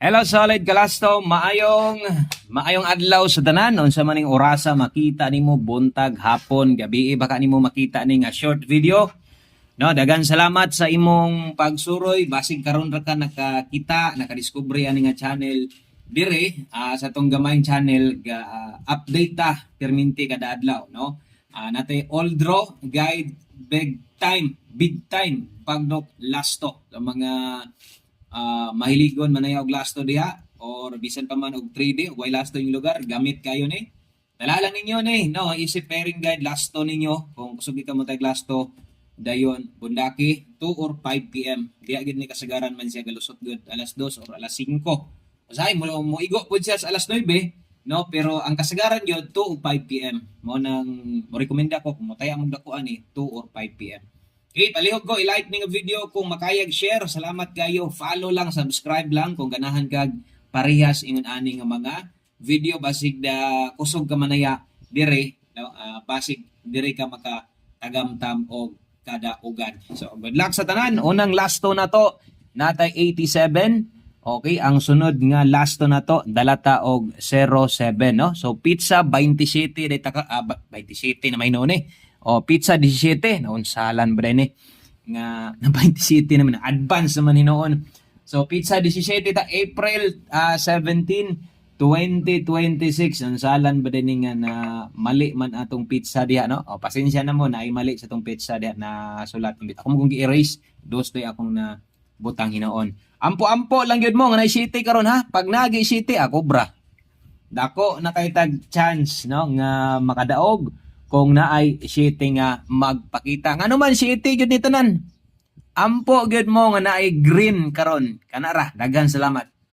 Hello solid kalasto, maayong adlaw sa tanan unsa maning orasa makita nimo buntag, hapon, gabi baka nimo makita ning short video. No, dagan salamat sa imong pagsuroy basig karon ra ka nakakita, nakadiskubre ani nga channel dire sa tong gamayng channel update ta perminti kada adlaw, no. Natay all draw guide big time pagdok lasto sa mga mahiligon man og lasto diha or bisan pa man og 3D way lasto yung lugar gamit kayo ni talalang ninyo ni no isip pairing guide lasto ninyo kung kusog ka mo tag lasto dayon Bundaki 2 or 5 PM diya gid ni kasagaran man siya galusot gud alas 2 or alas 5 usahay mo igo pud siya sa alas 9 no pero ang kasagaran gyud 2 or 5 PM mo nang mo rekomenda ko kung motaya mo dakuan ni 2 or 5 PM. Okay, palihog ko, i-like ning video kung makayag share. Salamat kayo. Follow lang, subscribe lang kung ganahan kag parehas ingon ani nga mga video basig da kusog ka manaya dire, no? Basig dire ka maka tagamtam og kada ugan. So, good luck sa tanan. Unang lasto na to, natay 87. Okay, ang sunod nga lasto na to, dalata og 07, no? So, pizza 27, 27 na may noon eh. O pizza 17 naunsalan ba ni nga na 27 naman advance naman hinoon. So pizza 17 ta April 17 2026 unsalan ba din nga na mali man atong pizza diha, no? O pasensya na mo na ay mali sa tong pizza diha na sulat ako mo kung gi-erase dos day akong na butang hinoon. Ampo lang gyud mo nga na city karon ha. Pag nagi city ako bra. Dako na kay tag chance, no, nga makadaog kung naay city nga magpakita. Ngano man city gyud ni tanan. Ampo gyud mo nga naay green karon. Kana ra, daghan salamat.